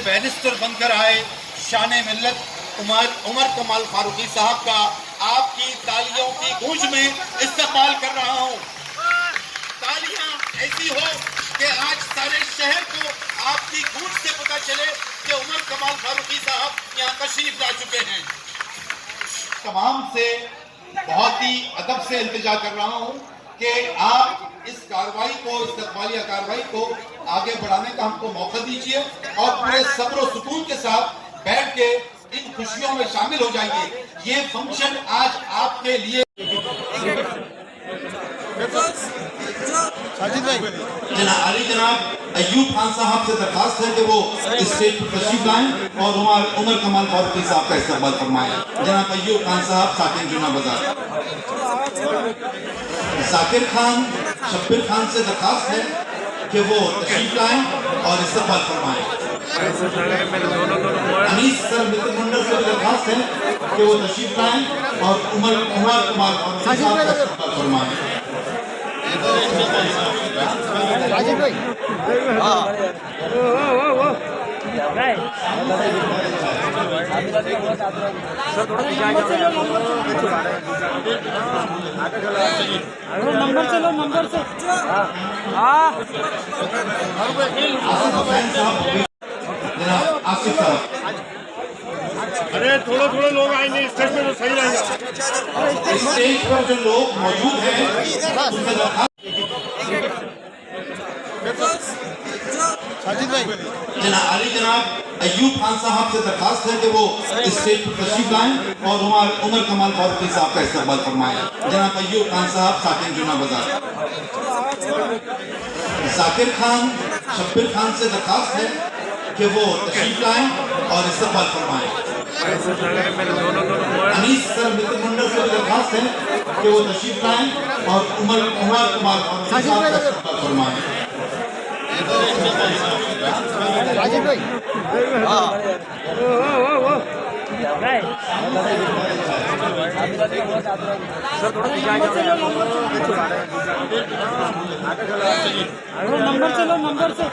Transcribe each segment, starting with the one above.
Barrister बनकर आए शान मिल्लत उमर कमाल फारूकी साहब का आपकी तालियों की गूंज में इस्तकबाल कर रहा हूं। तालियां ऐसी हो कि आज सारे शहर को आपकी गूंज से पता चले कि उमर कमाल फारूकी साहब यहां तशरीफ ला चुके हैं। तमाम से बहुत ही अदब से इल्तिजा कर रहा हूं कि आप इस कार्रवाई को, इस्तकबालिया कार्रवाई को आगे बढ़ाने का हमको मौका दीजिए और पूरे सब्र और सुकून के साथ बैठ के इन खुशियों में शामिल हो जाइए। ये फंक्शन आज आपके लिए। जनाब अयूब खान साहब से दरखास्त है कि वो स्टेज पर तशरीफ लाएं और उमर कमाल फारूकी साहब का इस्तकबाल फरमाएं। जनाब अयूब खान साहब, साकिन जुना बाजार। जाकिर खान, शब्बीर खान से दरखास्त है कि वो तशरीफ लाएं और इस्तकबाल फरमाएं। अनीस सर मित्र मंडल से दरखास्त है कि वो तशरीफ लाएं और उमर कमाल फारूकी साहब का इस्तकबाल फरमाएं। राजीव भाई, नंबर चलो नंबर से। आसिफ साहब, अरे थोड़े लोग आएंगे स्टेज पे तो सही रहेगा। स्टेज पर जो लोग मौजूद हैं जनाब अयूब खान साहब से दरखास्त है कि वो स्टेज पर तशरीफ लाएं और उमर कमाल फारूकी साहब का इस्तकबाल फरमाएं। जनाब अयूब खान साहब, साकिन जुना बाजार। जाकिर खान, शब्बीर खान से दरखास्त है कि वो तशरीफ लाएं और इस्तकबाल फरमाएं। अनीस सर मित्र मंडल से दरखास्त है कि वो तशरीफ लाएं और उमर कमाल फारूकी साहब का इस्तकबाल फरमाएं। राजीव भाई, नंबर चलो नंबर से।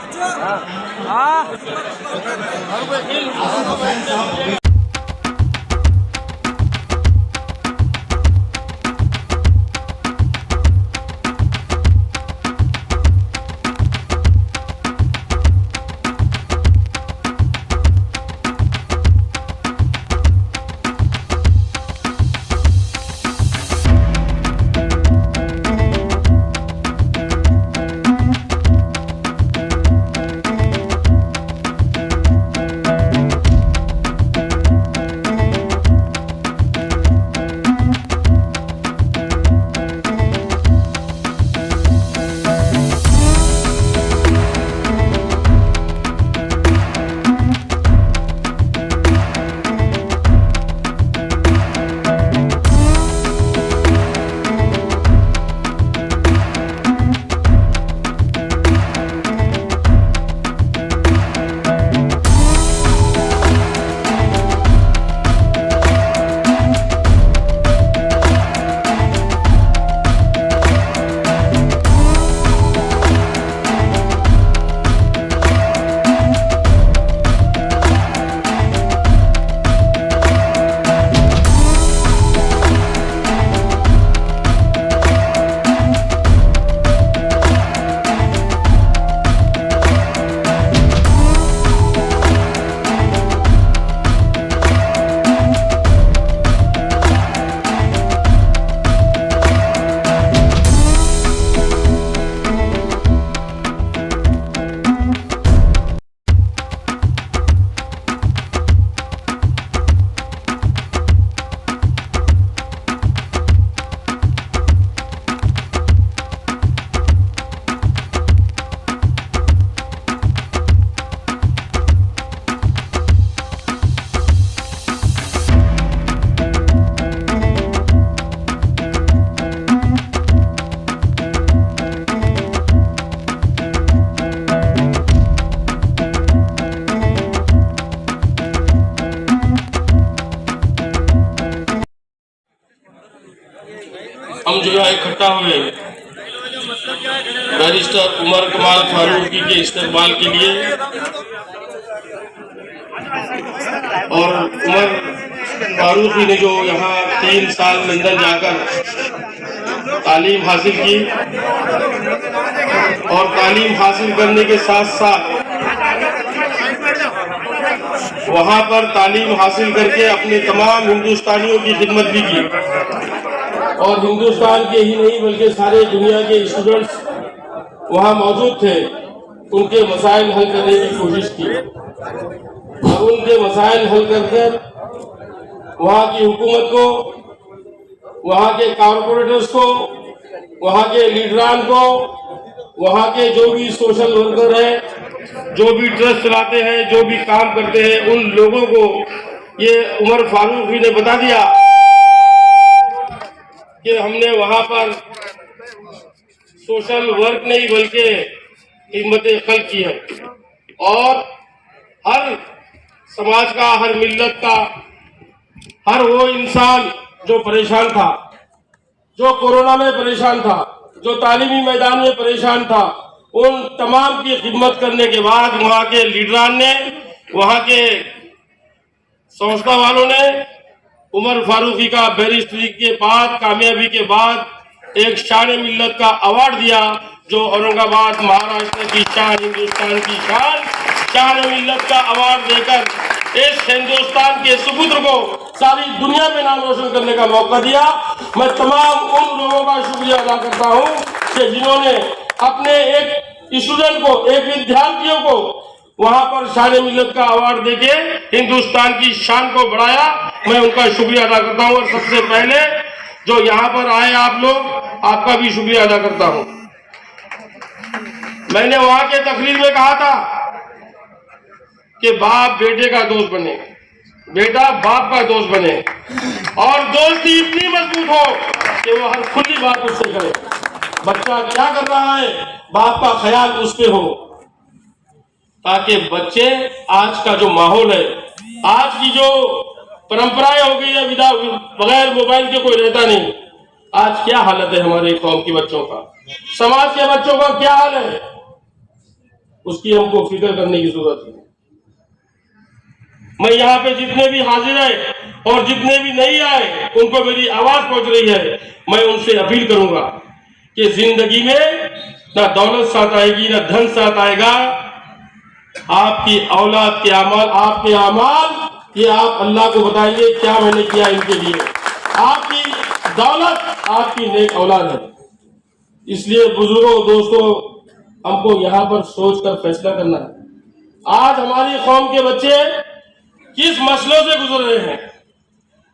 हम जो है इकट्ठा हुए बैरिस्टर उमर कमाल फारूकी के इस्तकबाल के लिए। और उमर फारूकी ने जो यहाँ 3 साल लंदन जाकर तालीम हासिल की और तालीम हासिल करने के साथ साथ वहाँ पर तालीम हासिल करके अपने तमाम हिंदुस्तानियों की खिदमत भी की और हिंदुस्तान के ही नहीं बल्कि सारे दुनिया के स्टूडेंट्स वहाँ मौजूद थे, उनके मसाइल हल करने की कोशिश की और उनके मसाइल हल कर वहाँ की हुकूमत को, वहाँ के कारपोरेटर्स को, वहाँ के लीडरान को, वहाँ के जो भी सोशल वर्कर हैं, जो भी ट्रस्ट चलाते हैं, जो भी काम करते हैं, उन लोगों को ये उमर फारूकी ने बता दिया कि हमने वहाँ पर सोशल वर्क नहीं बल्कि हिम्मत खल्क की है और हर समाज का, हर मिल्लत का, हर वो इंसान जो परेशान था, जो कोरोना में परेशान था, जो तालीमी मैदान में परेशान था, उन तमाम की खिदमत करने के बाद वहाँ के लीडरान ने, वहाँ के संस्था वालों ने उमर फारूकी का बैरिस्टरी के बाद, कामयाबी के बाद एक शान मिल्लत का अवार्ड दिया, जो औरंगाबाद महाराष्ट्र की शान, हिंदुस्तान की शान मिल्लत का अवार्ड देकर इस हिंदुस्तान के सुपुत्र को सारी दुनिया में नाम रोशन करने का मौका दिया। मैं तमाम उन लोगों का शुक्रिया अदा करता हूं कि जिन्होंने अपने एक स्टूडेंट को, एक विद्यार्थियों को वहां पर शान मिल्लत का अवार्ड देके हिंदुस्तान की शान को बढ़ाया। मैं उनका शुक्रिया अदा करता हूं और सबसे पहले जो यहाँ पर आए आप लोग, आपका भी शुक्रिया अदा करता हूं। मैंने वहां के तकरीर में कहा था कि बाप बेटे का दोस्त बने, बेटा बाप का दोस्त बने और दोस्ती इतनी मजबूत हो कि वो हर खुली बात उससे करे। बच्चा क्या कर रहा है, बाप का ख्याल उस पे हो, ताकि बच्चे, आज का जो माहौल है, आज की जो परंपराएं हो गई है, बगैर मोबाइल के कोई रहता नहीं। आज क्या हालत है हमारे कौम के बच्चों का, समाज के बच्चों का क्या हाल है, उसकी हमको फिक्र करने की जरूरत है। मैं यहाँ पे जितने भी हाजिर है और जितने भी नहीं आए, उनको मेरी आवाज पहुंच रही है। मैं उनसे अपील करूंगा कि जिंदगी में ना दौलत साथ आएगी, ना धन साथ आएगा, आपकी औलाद के अमाल, आपके अमाल, ये आप अल्लाह को बताइए क्या मैंने किया इनके लिए। आपकी दौलत आपकी नेक औलाद है। इसलिए बुजुर्गों, दोस्तों, हमको यहाँ पर सोचकर फैसला करना है। आज हमारी कौम के बच्चे किस मसलों से गुजर रहे हैं,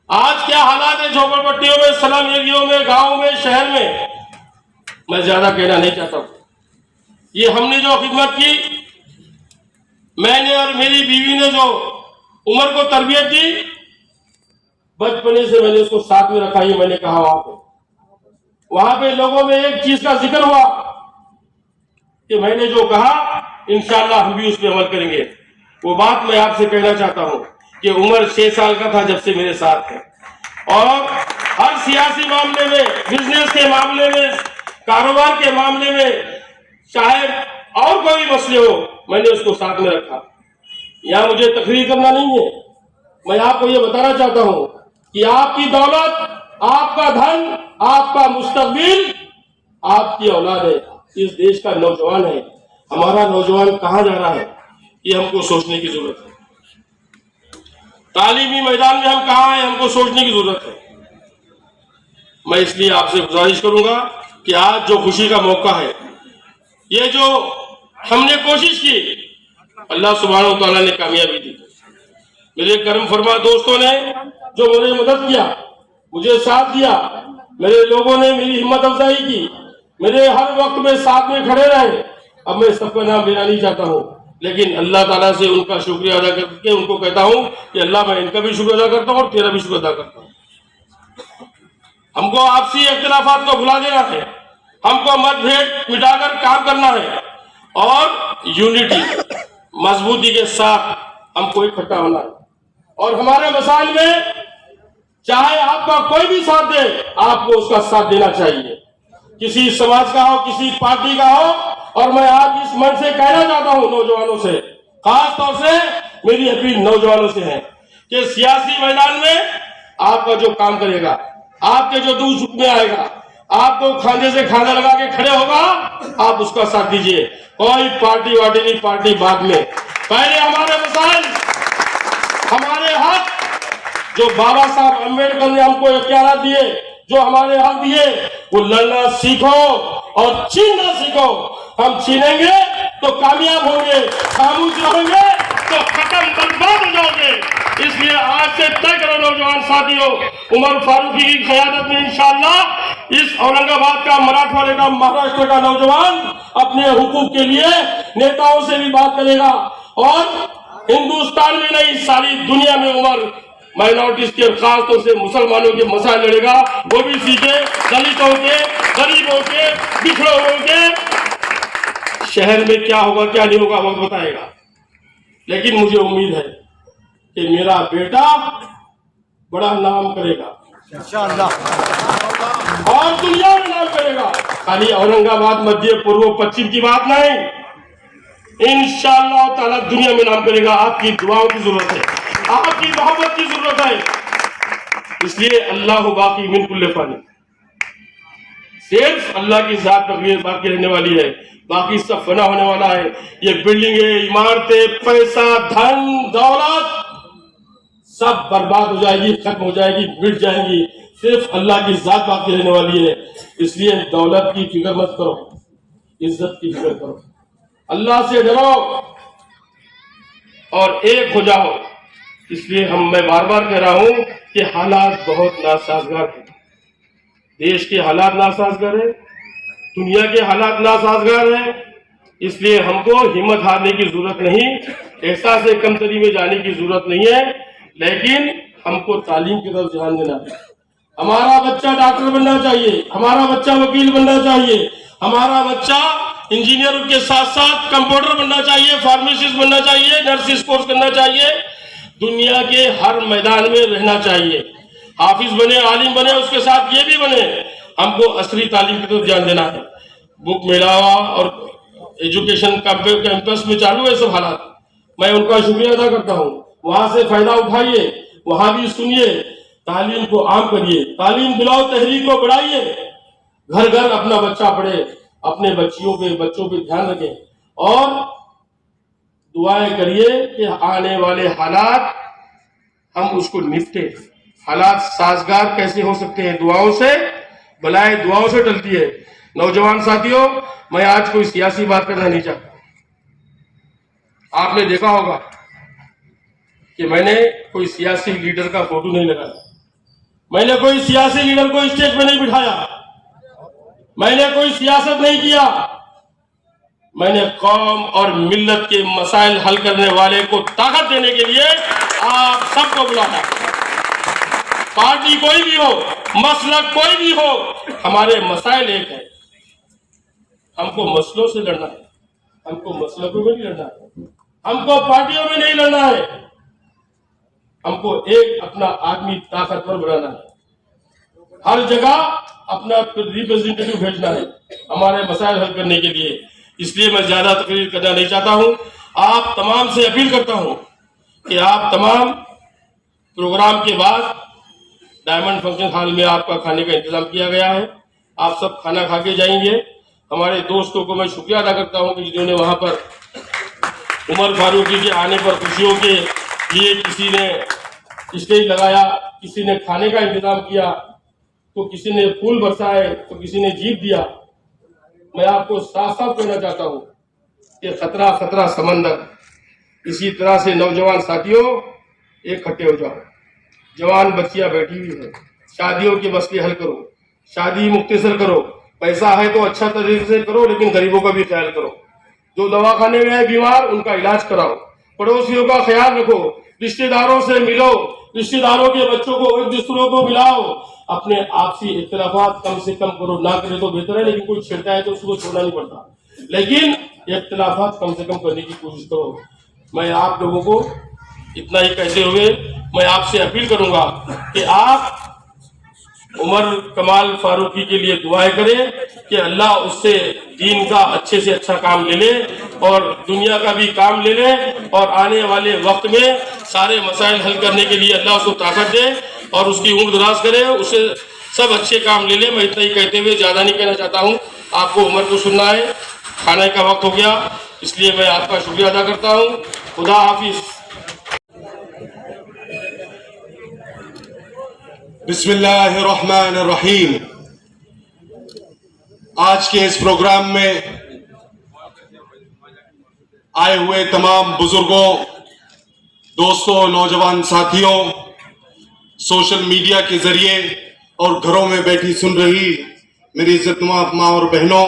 आज क्या हालात है झोपड़पट्टियों में, स्लम एरियो में, गांव में, शहर में, मैं ज्यादा कहना नहीं चाहता हूं। ये हमने जो खिदमत की, मैंने और मेरी बीवी ने जो उमर को तरबियत दी, बचपने से मैंने उसको साथ में रखा। ये मैंने कहा वहां पे लोगों में एक चीज का जिक्र हुआ कि मैंने जो कहा इंशाअल्लाह हम भी उस पर अमल करेंगे। वो बात मैं आपसे कहना चाहता हूं कि उमर 6 साल का था जब से मेरे साथ है और हर सियासी मामले में, बिजनेस के मामले में, कारोबार के मामले में, चाहे और कोई मसले हो, मैंने उसको साथ में रखा। यहाँ मुझे तकरीर करना नहीं है, मैं आपको ये बताना चाहता हूं कि आपकी दौलत, आपका धन, आपका मुस्तकबिल आपकी औलाद है, इस देश का नौजवान है। हमारा नौजवान कहाँ जा रहा है, ये हमको सोचने की जरूरत है। तालीमी मैदान में हम कहाँ हैं, हमको सोचने की जरूरत है। मैं इसलिए आपसे गुजारिश करूंगा कि आज जो खुशी का मौका है, ये जो हमने कोशिश की, अल्लाह सुब्हानहू व तआला ने कामयाबी दी। मेरे करम फरमा दोस्तों ने जो मुझे मदद किया, मुझे साथ दिया, मेरे लोगों ने मेरी हिम्मत अफजाई की, मेरे हर वक्त में साथ में खड़े रहे। अब मैं सबका नाम लेना नहीं चाहता हूँ, लेकिन अल्लाह ताला से उनका शुक्रिया अदा करके उनको कहता हूँ कि अल्लाह, मैं इनका भी शुक्र अदा करता हूँ और तेरा भी शुक्र अदा करता हूँ। हमको आपसी इख्तिलाफात को भुला देना है, हमको मतभेद मिटाकर काम करना है और यूनिटी, मजबूती के साथ हमको इकट्ठा होना है। और हमारे मसाइल में चाहे आपका कोई भी साथ दे, आपको उसका साथ देना चाहिए, किसी समाज का हो, किसी पार्टी का हो। और मैं आज इस मंच से कहना चाहता हूं नौजवानों से, खास तौर से मेरी अपील नौजवानों से है कि सियासी मैदान में आपका जो काम करेगा, आपके जो दूर सुख में आएगा, आपको खांधे से खांधा लगा के खड़े होगा, आप उसका साथ दीजिए। कोई पार्टी वार्टी नहीं, पार्टी बाद में। पहले हमारे मसाइल, हमारे हक जो बाबा साहब अम्बेडकर ने हमको इख्तियार दिए, जो हमारे हक दिए, वो लड़ना सीखो और छीनना सीखो। हम छीनेंगे तो कामयाब होंगे, खामोश रहेंगे तो खत्म, बर्बाद हो जाओगे। इसलिए आज से तय करो नौजवान साथियों, उमर फारूकी की क़यादत में इंशाअल्लाह इस औरंगाबाद का, मराठवाड़े का, महाराष्ट्र का नौजवान अपने हुकूक के लिए नेताओं से भी बात करेगा और हिंदुस्तान में नहीं, सारी दुनिया में उमर माइनॉरिटीज के, खासतौर से मुसलमानों के मसाइल लड़ेगा। वो भी सीखे, दलितों के, गरीबों के, पिछड़ों के। शहर में क्या होगा क्या नहीं होगा वक्त बताएगा, लेकिन मुझे उम्मीद है कि मेरा बेटा बड़ा नाम करेगा और दुनिया में नाम करेगा। खाली औरंगाबाद, मध्य, पूर्व, पश्चिम की बात नहीं, इंशाअल्लाह ताला दुनिया में नाम करेगा। आपकी दुआओं की जरूरत है, आपकी मोहब्बत की जरूरत है। इसलिए अल्लाह बाकी मिन कुल्ले फानी, सिर्फ अल्लाह की जात बाकी रहने वाली है, बाकी सब फना होने वाला है। ये बिल्डिंगें, इमारतें, पैसा, धन, दौलत सब बर्बाद हो जाएगी, खत्म हो जाएगी, मिट जाएंगी। सिर्फ अल्लाह की जात बाकी रहने वाली है। इसलिए दौलत की फिक्र मत करो, इज्जत की फिक्र करो, अल्लाह से डरो और एक हो जाओ। इसलिए मैं बार बार कह रहा हूं कि हालात बहुत नासाजगार है, देश के हालात नासाजगार है, दुनिया के हालात नासाजगार है। इसलिए हमको हिम्मत हारने की जरूरत नहीं, एहसास कमतरी में जाने की जरूरत नहीं है, लेकिन हमको तालीम की तरफ ध्यान देना है। हमारा बच्चा डॉक्टर बनना चाहिए, हमारा बच्चा वकील बनना चाहिए, हमारा बच्चा इंजीनियर के साथ साथ कंप्यूटर बनना चाहिए, फार्मासिस्ट बनना चाहिए, नर्सिंग कोर्स करना चाहिए, दुनिया के हर मैदान में रहना चाहिए। हाफिज बने, आलिम बने, उसके साथ ये भी बने। हमको असली तालीम की तरफ ध्यान देना है। बुक मेलावा और एजुकेशन कैंपस में चालू है सब हालात, मैं उनका शुक्रिया अदा करता हूँ। वहां से फायदा उठाइए, वहां भी सुनिए, तालीम को आम करिए, तालीम दिलाओ, तहरीक को बढ़ाइए। घर घर अपना बच्चा पढ़े, अपने बच्चों पे ध्यान रखें और दुआएं करिए कि आने वाले हालात हम उसको निपटे। हालात साजगार कैसे हो सकते हैं? दुआओं से, बलाएं दुआओं से टलती है। नौजवान साथियों, मैं आज कोई सियासी बात करना नहीं चाहता। आपने देखा होगा कि मैंने कोई सियासी लीडर का फोटो नहीं लगाया, मैंने कोई सियासी लीडर को स्टेज पे नहीं बिठाया, मैंने कोई सियासत नहीं किया। मैंने कौम और मिल्लत के मसाइल हल करने वाले को ताकत देने के लिए आप सबको बुलाया। पार्टी कोई भी हो, मसलक कोई भी हो, हमारे मसाइल एक है। हमको मसलों से लड़ना है, हमको मसलकों में नहीं लड़ना है, हमको पार्टियों में नहीं लड़ना है, हमको एक अपना आदमी ताकतवर बनाना है। हर जगह अपना रिप्रेजेंटेटिव भेजना है हमारे मसाइल हल करने के लिए। इसलिए मैं ज्यादा तकरीर करना नहीं चाहता हूं। आप तमाम से अपील करता हूं कि आप तमाम प्रोग्राम के बाद डायमंड फंक्शन हॉल में आपका खाने का इंतजाम किया गया है, आप सब खाना खा के जाएंगे। हमारे दोस्तों को मैं शुक्रिया अदा करता हूं कि जिन्होंने वहां पर उमर फारूकी के आने पर खुशियों के लिए किसी ने स्टेज लगाया, किसी ने खाने का इंतजाम किया, तो किसी ने फूल बरसाए, तो किसी ने जीत दिया। मैं आपको साफ साफ कहना चाहता हूं कि खतरा खतरा समंदर। इसी तरह से नौजवान साथियों इकट्ठे हो जाओ। जवान बच्चियां बैठी हुई है, शादियों के मसले हल करो, शादी मुख्तसर करो, पैसा है तो अच्छा तरीके से करो, लेकिन गरीबों का भी ख्याल करो। जो दवाखाने में है बीमार, उनका इलाज कराओ, पड़ोसियों का ख्याल रखो, रिश्तेदारों से मिलो, रिश्तेदारों के बच्चों को एक दूसरों को मिलाओ। अपने आपसी इख्तिलाफात कम से कम करो, ना करे तो बेहतर है, लेकिन कोई छेड़ता है तो उसको छोड़ना नहीं पड़ता, लेकिन इख्तिलाफात कम से कम करने की कोशिश करो। मैं आप लोगों को इतना ही कहते हुए मैं आपसे अपील करूंगा कि आप उमर कमाल फारूकी के लिए दुआएं करें कि अल्लाह उससे दीन का अच्छे से अच्छा काम ले ले और दुनिया का भी काम ले ले और आने वाले वक्त में सारे मसाइल हल करने के लिए अल्लाह उसको ताकत दे और उसकी उम्र दराज करे, उससे सब अच्छे काम ले ले। मैं इतना ही कहते हुए ज़्यादा नहीं कहना चाहता हूँ। आपको उम्र को सुनना है, खाने का वक्त हो गया, इसलिए मैं आपका शुक्रिया अदा करता हूँ। खुदा हाफिज। बिस्मिल्लाहिर्रहमानिर्रहीम। आज के इस प्रोग्राम में आए हुए तमाम बुजुर्गों, दोस्तों, नौजवान साथियों, सोशल मीडिया के जरिए और घरों में बैठी सुन रही मेरी इज्जतमाब माँ और बहनों,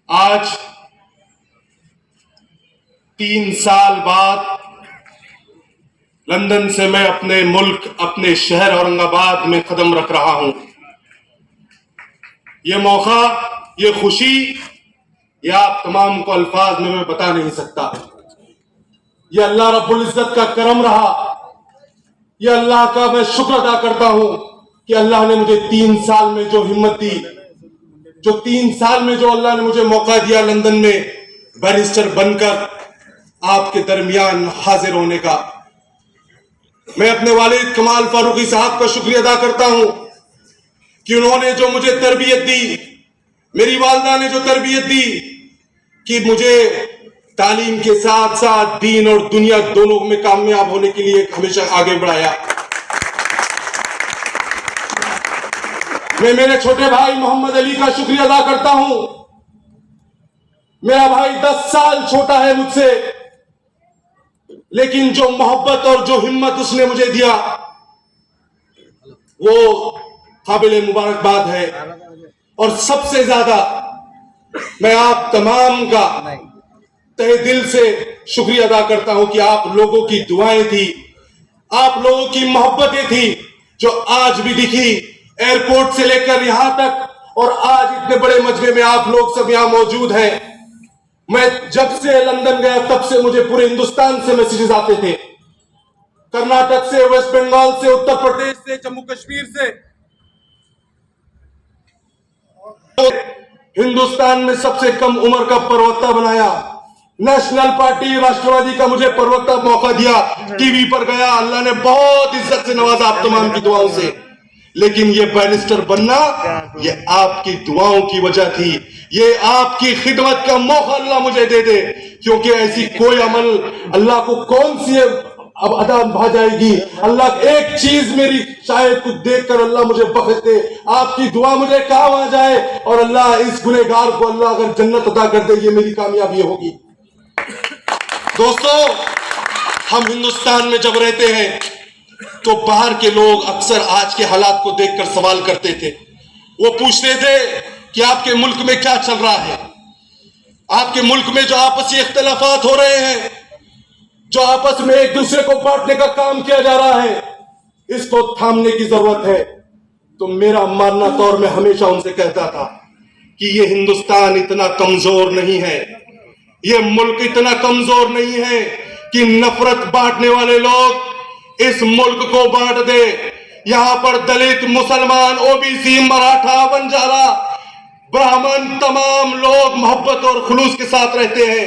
आज 3 साल बाद लंदन से मैं अपने मुल्क, अपने शहर औरंगाबाद में कदम रख रहा हूं। ये मौका, ये खुशी, ये आप तमाम को अल्फाज में मैं बता नहीं सकता। ये अल्लाह रब्बुल इज्जत का करम रहा। ये अल्लाह का मैं शुक्र अदा करता हूं कि अल्लाह ने मुझे 3 साल में जो हिम्मत दी, जो 3 साल में जो अल्लाह ने मुझे मौका दिया लंदन में बैरिस्टर बनकर आपके दरमियान हाजिर होने का। मैं अपने वालिद कमाल फारूकी साहब का शुक्रिया अदा करता हूं कि उन्होंने जो मुझे तरबियत दी, मेरी वालदा ने जो तरबियत दी कि मुझे तालीम के साथ साथ दीन और दुनिया दोनों में कामयाब होने के लिए हमेशा आगे बढ़ाया। मैं मेरे छोटे भाई मोहम्मद अली का शुक्रिया अदा करता हूं। मेरा भाई 10 साल छोटा है मुझसे, लेकिन जो मोहब्बत और जो हिम्मत उसने मुझे दिया वो काबिल मुबारकबाद है। और सबसे ज्यादा मैं आप तमाम का तहे दिल से शुक्रिया अदा करता हूं कि आप लोगों की दुआएं थी, आप लोगों की मोहब्बतें थी, जो आज भी दिखी एयरपोर्ट से लेकर यहां तक, और आज इतने बड़े मजमे में आप लोग सब यहां मौजूद हैं। मैं जब से लंदन गया तब से मुझे पूरे हिंदुस्तान से मैसेजेस आते थे, कर्नाटक से, वेस्ट बंगाल से, उत्तर प्रदेश से, जम्मू कश्मीर से। हिंदुस्तान में सबसे कम उम्र का प्रवक्ता बनाया, नेशनल पार्टी राष्ट्रवादी का मुझे प्रवक्ता मौका दिया, टीवी पर गया, अल्लाह ने बहुत इज्जत से नवाजा आप तमाम की दुआओं से। लेकिन ये बैरिस्टर बनना ये आपकी दुआओं की वजह थी, ये आपकी खिदमत का मौका अल्लाह मुझे दे दे, क्योंकि ऐसी कोई अमल अल्लाह को कौन सी अब अदा भा जाएगी। अल्लाह एक चीज मेरी शायद कुछ देखकर अल्लाह मुझे बख्श दे, आपकी दुआ मुझे काम आ जाए और अल्लाह इस गुनहगार को अल्लाह अगर जन्नत अदा कर दे, ये मेरी कामयाबी होगी। दोस्तों, हम हिंदुस्तान में जब रहते हैं तो बाहर के लोग अक्सर आज के हालात को देखकर सवाल करते थे। वो पूछते थे कि आपके मुल्क में क्या चल रहा है, आपके मुल्क में जो आपसी इख्तिलाफात हो रहे हैं, जो आपस में एक दूसरे को बांटने का काम किया जा रहा है, इसको थामने की जरूरत है। तो मेरा मानना तौर में हमेशा उनसे कहता था कि ये हिंदुस्तान इतना कमजोर नहीं है, ये मुल्क इतना कमजोर नहीं है कि नफरत बांटने वाले लोग इस मुल्क को बांट दे। यहां पर दलित, मुसलमान, ओबीसी, मराठा, बंजारा, ब्राह्मण, तमाम लोग मोहब्बत और खुलूस के साथ रहते हैं।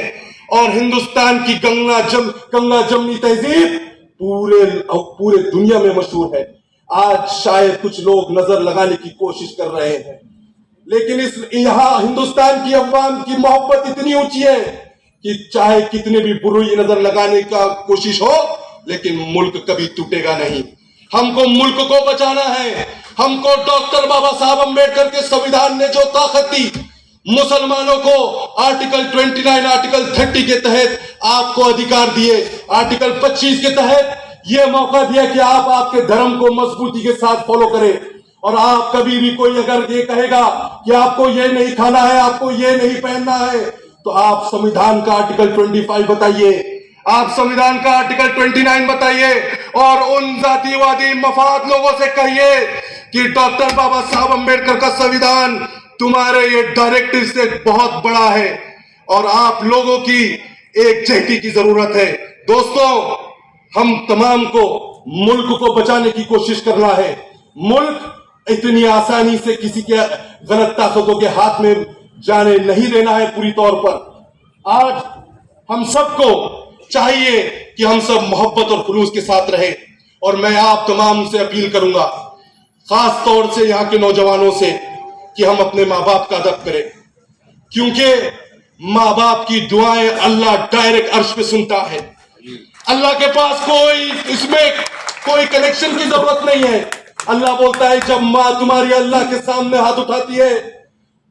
और हिंदुस्तान की गंगा जमनी तहजीब पूरे दुनिया में मशहूर है। आज शायद कुछ लोग नजर लगाने की कोशिश कर रहे हैं, लेकिन यहां हिंदुस्तान की अवाम की मोहब्बत इतनी ऊंची है कि चाहे कितने भी बुरी नजर लगाने का कोशिश हो, लेकिन मुल्क कभी टूटेगा नहीं। हमको मुल्क को बचाना है। हमको डॉक्टर बाबा साहब अम्बेडकर के संविधान ने जो ताकत दी, मुसलमानों को आर्टिकल 29, आर्टिकल 30 के तहत आपको अधिकार दिए, आर्टिकल 25 के तहत यह मौका दिया कि आप आपके धर्म को मजबूती के साथ फॉलो करें। और आप कभी भी कोई अगर ये कहेगा कि आपको ये नहीं खाना है, आपको ये नहीं पहनना है, तो आप संविधान का आर्टिकल 25 बताइए, आप संविधान का आर्टिकल 29 बताइए और उन जातिवादी मफाद लोगों से कहिए कि डॉक्टर बाबा साहब अम्बेडकर का संविधान तुम्हारे ये डायरेक्टिव से बहुत बड़ा है और आप लोगों की एक चेहती की जरूरत है। दोस्तों, हम तमाम को मुल्क को बचाने की कोशिश करना है। मुल्क इतनी आसानी से किसी के गलत ताकतों के हाथ में जाने नहीं देना है पूरी तौर पर। आज हम सबको चाहिए कि हम सब मोहब्बत और खुलूस के साथ रहे। और मैं आप तमाम से अपील करूंगा, खास तौर से यहाँ के नौजवानों से, कि हम अपने माँ बाप का अदब करें, क्योंकि माँ बाप की दुआएं अल्लाह डायरेक्ट अर्श पे सुनता है। अल्लाह के पास कोई कनेक्शन की जरूरत नहीं है। अल्लाह बोलता है जब माँ तुम्हारी अल्लाह के सामने हाथ उठाती है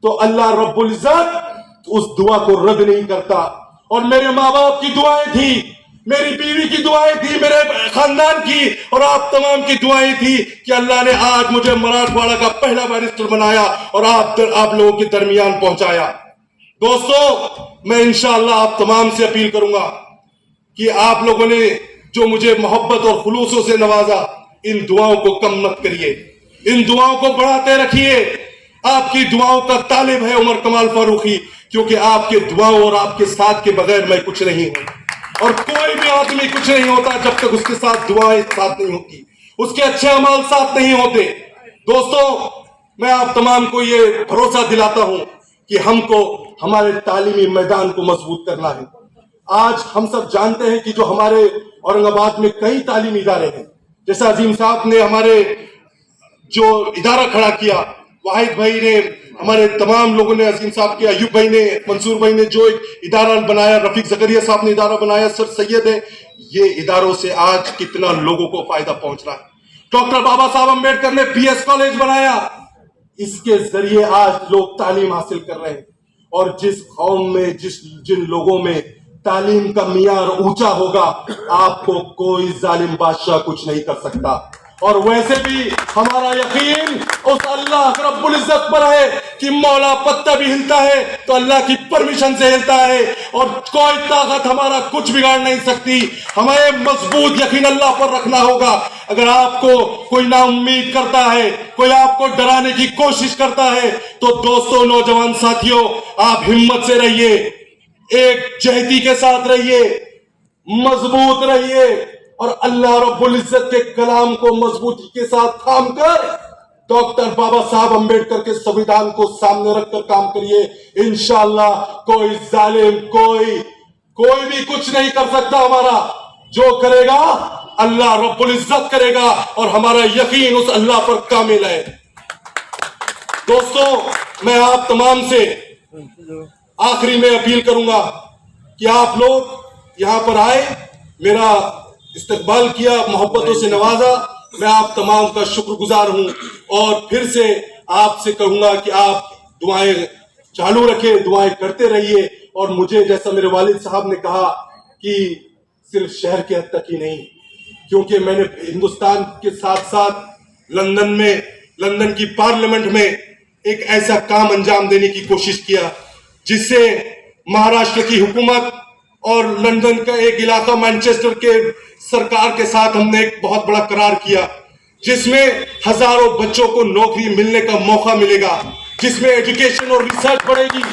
तो अल्लाह रब्बुल इज्जत उस दुआ को रद्द नहीं करता। और मेरे माँ बाप की दुआएं थी, मेरी बीवी की दुआएं थी, मेरे खानदान की और आप तमाम की दुआएं थी कि अल्लाह ने आज मुझे मराठवाड़ा का पहला बैरिस्टर बनाया और आप लोगों के दरमियान पहुंचाया। दोस्तों, मैं इंशाअल्लाह आप तमाम से अपील करूंगा कि आप लोगों ने जो मुझे मोहब्बत और खुलूसों से नवाजा, इन दुआओं को कम मत करिए, इन दुआओं को बढ़ाते रखिए। आपकी दुआओं का तालिब है उमर कमाल फारूकी, क्योंकि आपके दुआओं और आपके साथ के बगैर मैं कुछ नहीं हूं। और कोई भी आदमी कुछ नहीं होता जब तक उसके साथ दुआएं साथ नहीं होती, उसके अच्छे अमाल साथ नहीं होते। दोस्तों, मैं आप तमाम को ये भरोसा दिलाता हूं कि हमको हमारे तालीमी मैदान को मजबूत करना है। आज हम सब जानते हैं कि जो हमारे औरंगाबाद में कई तालीमी इदारे हैं, जैसे अजीम साहब ने हमारे जो इदारा खड़ा किया, वाहिद भाई ने, हमारे तमाम लोगों ने, अजीम साहब के, अयूब भाई ने, मंसूर भाई ने जो एक इदारा बनाया, रफीक जकरिया साहब ने इदारा बनाया, सर सैयद है, ये इदारों से आज कितना लोगों को फायदा पहुंच रहा है। डॉक्टर बाबा साहब अम्बेडकर ने पीएस कॉलेज बनाया, इसके जरिए आज लोग तालीम हासिल कर रहे हैं। और जिस कौम में जिन लोगों में तालीम का मियार ऊंचा होगा, आपको कोई जालिम बादशाह कुछ नहीं कर सकता। और वैसे भी हमारा यकीन उस अल्लाह रब्बुल इज्जत पर है कि मौला पत्ता भी हिलता है तो अल्लाह की परमिशन से हिलता है, और कोई ताकत हमारा कुछ बिगाड़ नहीं सकती। हमें मजबूत यकीन अल्लाह पर रखना होगा। अगर आपको कोई नाउम्मीद करता है, कोई आपको डराने की कोशिश करता है, तो दोस्तों, नौजवान साथियों, आप हिम्मत से रहिए, एक जहदी के साथ रहिए, मजबूत रहिए और अल्लाह रब्बुल इज्जत के कलाम को मजबूती के साथ थाम कर डॉक्टर बाबा साहब अम्बेडकर के संविधान को सामने रखकर काम करिए। इंशाअल्लाह कोई जालिम, कोई भी कुछ नहीं कर सकता। हमारा जो करेगा अल्लाह रब्बुल इज्जत करेगा और हमारा यकीन उस अल्लाह पर कामिल है। दोस्तों, मैं आप तमाम से आखिरी में अपील करूंगा कि आप लोग यहां पर आए, मेरा इस्तकबाल किया, मोहब्बतों से नवाजा। मैं आप तमाम का शुक्रगुजार हूं और फिर से आपसे कहूंगा कि आप दुआएं चालू रखें, दुआएं करते रहिए। और मुझे, जैसा मेरे वालिद साहब ने कहा, कि सिर्फ शहर के हद तक ही नहीं, क्योंकि मैंने हिंदुस्तान के साथ साथ लंदन की पार्लियामेंट में एक ऐसा काम अंजाम देने की कोशिश किया जिससे महाराष्ट्र की हुकूमत और लंदन का एक इलाका मैनचेस्टर के सरकार के साथ हमने एक बहुत बड़ा करार किया, जिसमें हजारों बच्चों को नौकरी मिलने का मौका मिलेगा, जिसमें एजुकेशन और रिसर्च बढ़ेगी,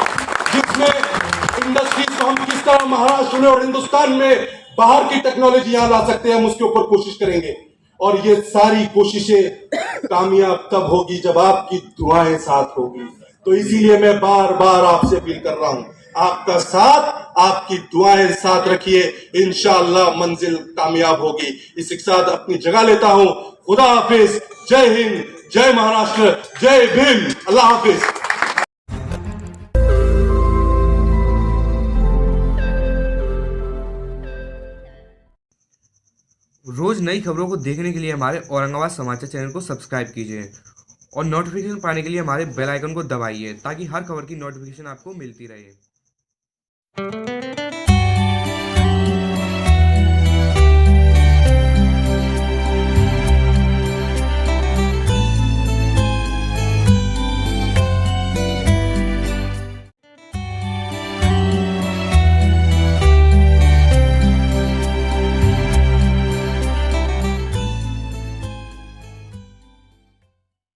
जिसमें इंडस्ट्रीज को हम किस तरह महाराष्ट्र में और हिंदुस्तान में बाहर की टेक्नोलॉजी यहां ला सकते हैं, हम उसके ऊपर कोशिश करेंगे। और ये सारी कोशिशें कामयाब तब होगी जब आपकी दुआएं साथ होगी। तो इसीलिए मैं बार बार आपसे अपील कर रहा हूं, आपका साथ, आपकी दुआएं साथ रखिए, इंशाअल्लाह मंजिल कामयाब होगी। इसी के साथ अपनी जगह लेता हूं। खुदा हाफिज, जय हिंद, जय महाराष्ट्र, जय भीम, अल्लाह हाफिज। रोज नई खबरों को देखने के लिए हमारे औरंगाबाद समाचार चैनल को सब्सक्राइब कीजिए और नोटिफिकेशन पाने के लिए हमारे बेल आइकन को दबाइए ताकि हर खबर की नोटिफिकेशन आपको मिलती रहे।